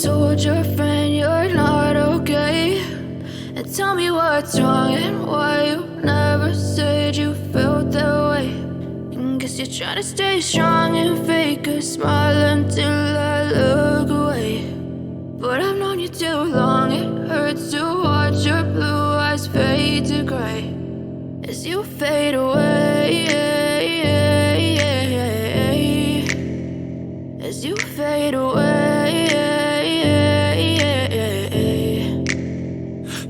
told your friend you're not okay, and tell me what's wrong and why you never said you felt that way. And guess you're trying to stay strong and fake a smile until I look away. But I've known you too long, it hurts to watch your blue eyes fade to gray as you fade away, as you fade away.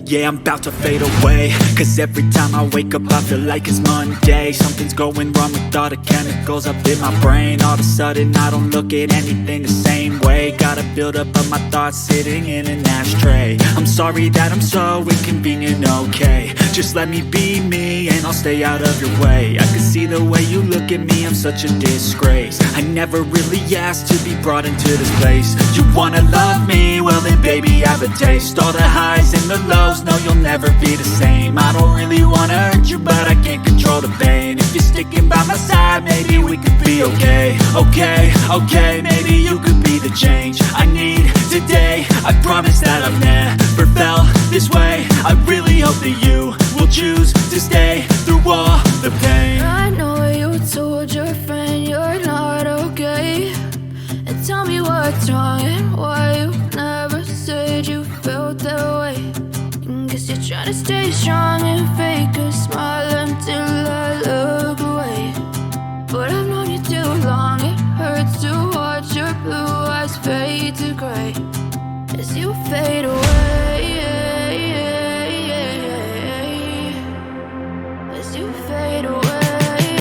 Yeah, I'm about to fade away, cause every time I wake up I feel like it's Monday. Something's going wrong with all the chemicals up in my brain. All of a sudden I don't look at anything the same way. Gotta build up of my thoughts sitting in an ashtray. I'm sorry that I'm so inconvenient, okay. Just let me be me and I'll stay out of your way. I can see the way you look at me, I'm such a disgrace. I never really asked to be brought into this place. You wanna love me? Well then baby I have a taste. All the highs and the lows, no you'll never be the same. I don't really wanna hurt you but I can't control the pain. If you're sticking by my side maybe we could be okay. Okay, maybe you could be the change I need today. I promise that I've never felt this way. I really hope that you will choose to stay through all the pain. I know you told your friend you're not okay, and tell me what's wrong and why you never said you felt that way. And guess you're trying to stay strong and fake a smile until I